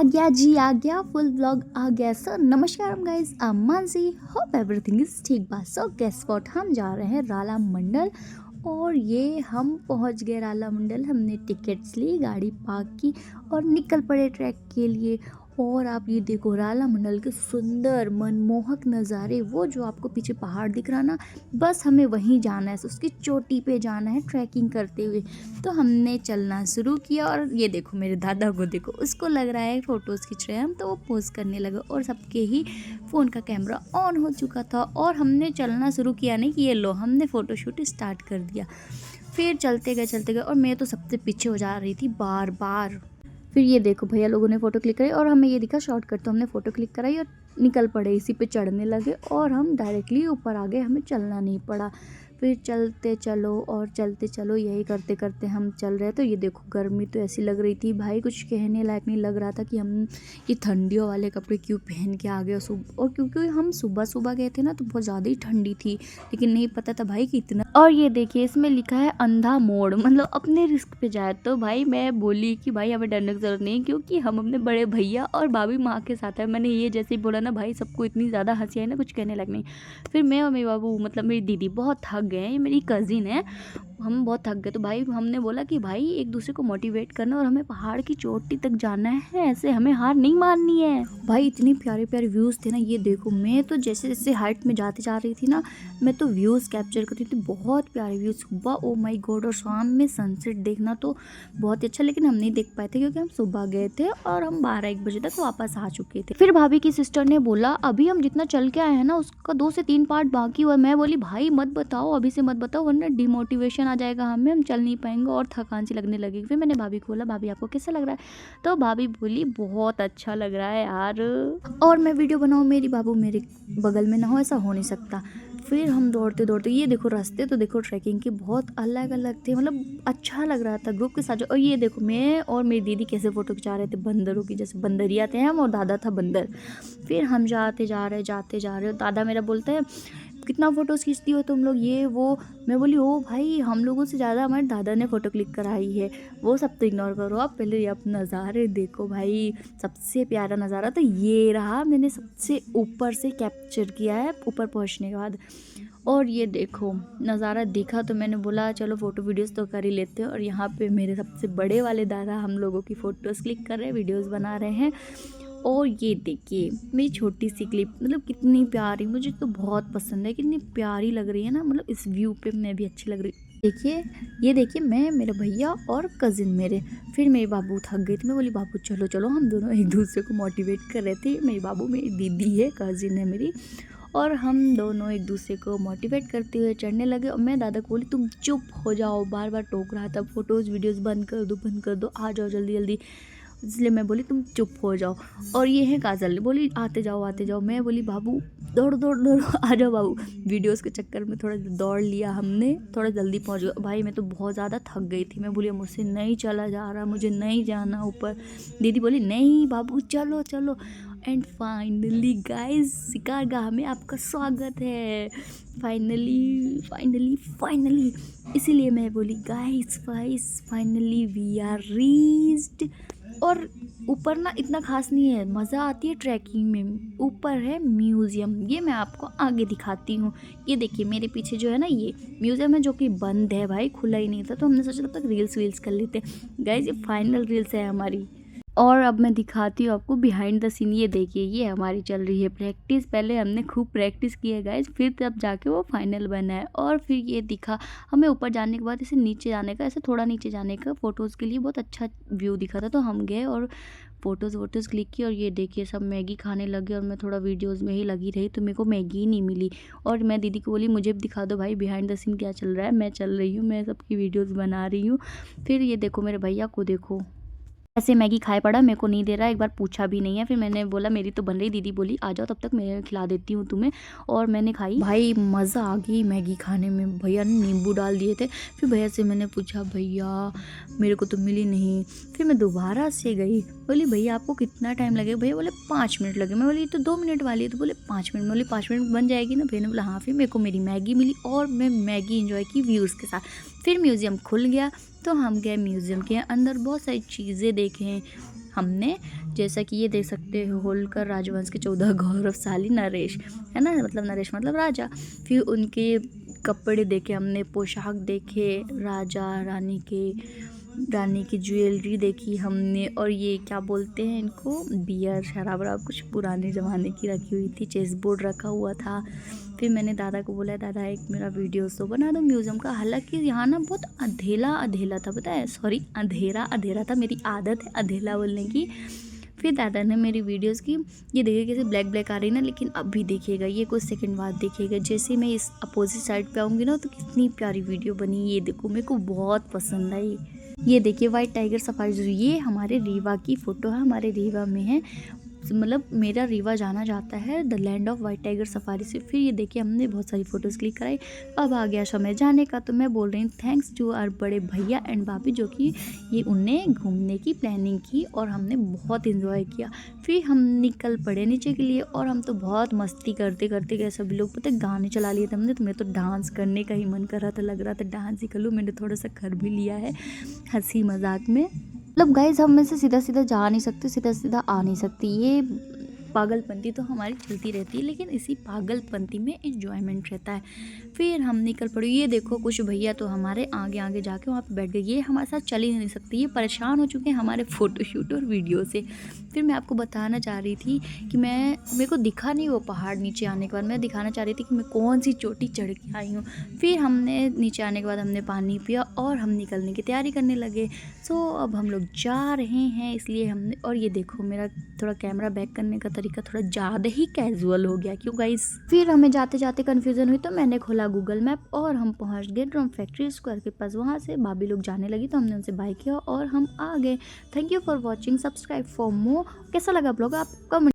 गया जी, आ गया full vlog आ गया। सो नमस्कार guys, I am Mansi, hope everything is ठीक बा। सो गेस व्हाट, हम जा रहे हैं राला मंडल और ये हम पहुंच गए राला मंडल। हमने टिकट्स ली, गाड़ी पार्क की और निकल पड़े ट्रैक के लिए। और आप ये देखो राला मंडल के सुंदर मनमोहक नज़ारे, वो जो आपको पीछे पहाड़ दिख रहा ना, बस हमें वहीं जाना है, उसकी चोटी पे जाना है ट्रैकिंग करते हुए। तो हमने चलना शुरू किया और ये देखो मेरे दादा को, देखो उसको लग रहा है फ़ोटोज़ खींच रहे हैं हम, तो वो पोज करने लगे और सबके ही फ़ोन का कैमरा ऑन हो चुका था और हमने चलना शुरू किया। नहीं कि ये लो, हमने फ़ोटोशूट स्टार्ट कर दिया। फिर चलते गए और मैं तो सबसे पीछे हो जा रही थी बार बार। फिर ये देखो भैया लोगों ने फ़ोटो क्लिक कराई और हमें ये दिखा शॉर्टकट, तो हमने फ़ोटो क्लिक कराई और निकल पड़े, इसी पे चढ़ने लगे और हम डायरेक्टली ऊपर आ गए, हमें चलना नहीं पड़ा। फिर चलते चलो यही करते करते हम चल रहे। तो ये देखो गर्मी तो ऐसी लग रही थी भाई, कुछ कहने लायक नहीं लग रहा था कि हम ये ठंडियों वाले कपड़े क्यों पहन के आ गए। और क्योंकि हम सुबह सुबह गए थे ना, तो बहुत ज़्यादा ही ठंडी थी, लेकिन नहीं पता था भाई कि इतना। और ये देखिए इसमें लिखा है अंधा मोड़, मतलब अपने रिस्क पे जाए। तो भाई मैं बोली कि भाई हमें डरने की जरूरत नहीं, क्योंकि हम अपने बड़े भैया और भाभी माँ के साथ है। मैंने ये जैसे ही बोला ना भाई, सबको इतनी ज़्यादा हंसी आई ना, कुछ कहने लग नहीं। फिर मैं और मेरे बाबू, मतलब मेरी दीदी बहुत थक गए, ये मेरी कज़िन है, हम बहुत थक गए। तो भाई हमने बोला कि भाई एक दूसरे को मोटिवेट करना और हमें पहाड़ की चोटी तक जाना है, ऐसे हमें हार नहीं माननी है। भाई इतने प्यारे प्यारे व्यूज़ थे ना, ये देखो मैं तो जैसे जैसे हाइट में जाते जा रही थी ना, मैं तो व्यूज़ कैप्चर करती थी, बहुत प्यारे व्यूज़ सुबह, ओ माय गॉड। और शाम में सनसेट देखना तो बहुत ही अच्छा, लेकिन हम नहीं देख पाए थे क्योंकि हम सुबह गए थे और हम 12-1 बजे तक वापस आ चुके थे। फिर भाभी की सिस्टर ने बोला अभी हम जितना चल के आए हैं ना, उसका 2 से 3 पार्ट बाकी हुआ है। मैं बोली भाई मत बताओ, अभी से मत बताओ, वरना डिमोटिवेशन आ जाएगा हमें, हम चल नहीं पाएंगे और थकान सी लगने लगेगी। फिर मैंने भाभी को बोला भाभी आपको कैसा लग रहा है, तो भाभी बोली बहुत अच्छा लग रहा है यार। और मैं वीडियो बनाऊँ, मेरी बाबू मेरे बगल में ना हो, ऐसा हो नहीं सकता। फिर हम दौड़ते ये देखो रास्ते तो देखो ट्रैकिंग के बहुत अलग अलग थे, मतलब अच्छा लग रहा था ग्रुप के साथ। और ये देखो मैं और मेरी दीदी कैसे फ़ोटो खिंचा रहे थे बंदरों की, जैसे बंदरिया थे हम और दादा था बंदर। फिर हम जाते जा रहे, दादा मेरा बोलता है कितना फ़ोटोज़ खींचती हो तुम लोग, ये वो। मैं बोली ओ भाई, हम लोगों से ज़्यादा हमारे दादा ने फ़ोटो क्लिक कराई है, वो सब तो इग्नोर करो, आप पहले आप नज़ारे देखो भाई। सबसे प्यारा नज़ारा तो ये रहा, मैंने सबसे ऊपर से कैप्चर किया है ऊपर पहुंचने के बाद। और ये देखो नज़ारा दिखा तो मैंने बोला चलो फ़ोटो वीडियोस तो कर ही लेते हैं। और यहाँ पे मेरे सबसे बड़े वाले दादा हम लोगों की फ़ोटोज़ क्लिक कर रहे हैं, वीडियोस बना रहे हैं। और ये देखिए मेरी छोटी सी क्लिप, मतलब कितनी प्यारी, मुझे तो बहुत पसंद है, कितनी प्यारी लग रही है ना, मतलब इस व्यू पे मैं भी अच्छी लग रही। देखिए ये देखिए मैं, मेरे भैया और कज़िन मेरे। फिर मेरे बाबू थक गए थे, मैं बोली बाबू चलो चलो, हम दोनों एक दूसरे को मोटिवेट कर रहे थे। मेरे बाबू मेरी दीदी है, कज़िन है मेरी, और हम दोनों एक दूसरे को मोटिवेट करते हुए चढ़ने लगे। और मैं दादा को बोली तुम चुप हो जाओ, बार बार टोक रहा था फ़ोटोज़ वीडियोज़ बंद कर दो, आ जाओ जल्दी जल्दी, इसलिए मैं बोली तुम चुप हो जाओ। और ये है काजल, बोली आते जाओ। मैं बोली बाबू दौड़ आ जाओ बाबू। वीडियोस के चक्कर में थोड़ा दौड़ लिया हमने, थोड़ा जल्दी पहुंच गए। भाई मैं तो बहुत ज़्यादा थक गई थी, मैं बोली मुझसे नहीं चला जा रहा, मुझे नहीं जाना ऊपर। दीदी बोली नहीं बाबू चलो चलो। एंड फाइनली गाइस शिकारगाह में आपका स्वागत है। फाइनली इसीलिए मैं बोली guys finally we are reached. और ऊपर ना इतना खास नहीं है, मज़ा आती है ट्रैकिंग में। ऊपर है म्यूज़ियम, ये मैं आपको आगे दिखाती हूँ। ये देखिए मेरे पीछे जो है ना, ये म्यूज़ियम है जो कि बंद है भाई, खुला ही नहीं था। तो हमने सोचा तब तक रील्स कर लेते। गाइस ये फाइनल रील्स है हमारी। और अब मैं दिखाती हूँ आपको बिहाइंड द सीन। ये देखिए ये हमारी चल रही है प्रैक्टिस, पहले हमने खूब प्रैक्टिस की है गाइज, फिर तब जाके वो फाइनल बना है। और फिर ये दिखा हमें ऊपर जाने के बाद, ऐसे नीचे जाने का, ऐसे थोड़ा नीचे जाने का, फ़ोटोज़ के लिए बहुत अच्छा व्यू दिखा था। तो हम गए और फ़ोटोज़ क्लिक की। और ये देखिए सब मैगी खाने लगे और मैं थोड़ा वीडियोज़ में ही लगी रही, तो मेरे को मैगी ही नहीं मिली। और मैं दीदी को बोली मुझे भी दिखा दो भाई बिहाइंड द सीन क्या चल रहा है, मैं चल रही हूँ, मैं सबकी वीडियोज़ बना रही हूँ। फिर ये देखो मेरे भैया को देखो, ऐसे मैगी खाए पड़ा, मेरे को नहीं दे रहा, एक बार पूछा भी नहीं है। फिर मैंने बोला मेरी तो बन रही, दीदी बोली आ जाओ तब तक मैं खिला देती हूँ तुम्हें। और मैंने खाई, भाई मज़ा आ गई मैगी खाने में। भैया ने नींबू डाल दिए थे। फिर भैया से मैंने पूछा भैया मेरे को तो मिली नहीं। फिर मैं दोबारा से गई, बोली भैया आपको कितना टाइम लगेगा, भैया बोले 5 मिनट लगे। मैं बोली तो 2 मिनट वाली है, तो बोले 5 मिनट। बोली 5 मिनट बन जाएगी ना। भैया ने बोला हाँ। फिर मेरे को मेरी मैगी मिली और मैं मैगी इंजॉय की व्यूज़ के साथ। फिर म्यूज़ियम खुल गया तो हम गए म्यूज़ियम के अंदर, बहुत सारी चीज़ें देखें। हमने, जैसा कि ये देख सकते हो, होलकर राजवंश के 14 गौरवशाली नरेश, है ना, मतलब नरेश मतलब राजा। फिर उनके कपड़े देखे हमने, पोशाक देखे, रानी की ज्वेलरी देखी हमने, और ये क्या बोलते हैं इनको, बियर शराब वराब कुछ पुराने ज़माने की रखी हुई थी, चेस बोर्ड रखा हुआ था। फिर मैंने दादा को बोला, दादा एक मेरा वीडियो तो बना दो म्यूज़ियम का। हालांकि यहाँ ना बहुत अधेला था, पता है, सॉरी अंधेरा था, मेरी आदत है अधेला बोलने की। फिर दादा ने मेरी वीडियोस की, ये देखिए कैसे ब्लैक ब्लैक आ रही ना, लेकिन अब भी देखिएगा, ये कुछ सेकंड बाद देखिएगा, जैसे मैं इस अपोजिट साइड पे आऊँगी ना तो कितनी प्यारी वीडियो बनी। ये देखो, मेरे को बहुत पसंद आई। ये देखिए वाइट टाइगर सफारी, ये हमारे रीवा की फ़ोटो है, हमारे रीवा में है, मतलब मेरा रीवा जाना जाता है the land of white tiger safari से। फिर ये देखिए हमने बहुत सारी फ़ोटोज़ क्लिक कराई। अब आ गया समय जाने का, तो मैं बोल रही हूँ थैंक्स टू आवर बड़े भैया एंड भाभी, जो कि ये उनने घूमने की प्लानिंग की और हमने बहुत इन्जॉय किया। फिर हम निकल पड़े नीचे के लिए, और हम तो बहुत मस्ती करते करते गए, सभी लोग पता है गाने चला लिए थे हमने, तो मैं तो डांस करने का ही मन कर रहा था, लग रहा था डांस ही कर लूँ। मैंने थोड़ा सा कर भी लिया है हंसी मजाक में। मतलब गाइज हम में से सीधा सीधा जा नहीं सकते, सीधा सीधा आ नहीं सकती, ये पागलपंती तो हमारी चलती रहती है, लेकिन इसी पागलपंती में एंजॉयमेंट रहता है। फिर हम निकल पड़े, ये देखो कुछ भैया तो हमारे आगे आगे जाके वहाँ पे बैठ गए, ये हमारे साथ चल ही नहीं सकती, ये परेशान हो चुके हैं हमारे फ़ोटोशूट और वीडियो से। फिर मैं आपको बताना चाह रही थी कि मेरे को दिखा नहीं वो पहाड़, नीचे आने के बाद मैं दिखाना चाह रही थी कि मैं कौन सी चोटी चढ़ के आई हूँ। फिर हमने नीचे आने के बाद हमने पानी पिया और हम निकलने की तैयारी करने लगे। सो अब हम लोग जा रहे हैं, इसलिए हमने, और ये देखो मेरा थोड़ा कैमरा बैक करने का तरीका थोड़ा ज़्यादा ही कैजुअल हो गया, क्यों गाइस। फिर हमें जाते जाते कन्फ्यूज़न हुई, तो मैंने खोला गूगल मैप और हम पहुंच गए ड्रम फैक्ट्री स्क्वायर के पास। वहाँ से भाभी लोग जाने लगी तो हमने उनसे बाय किया और हम आ गए। Thank you for watching, subscribe for more. कैसा लगा ब्लॉग आपका?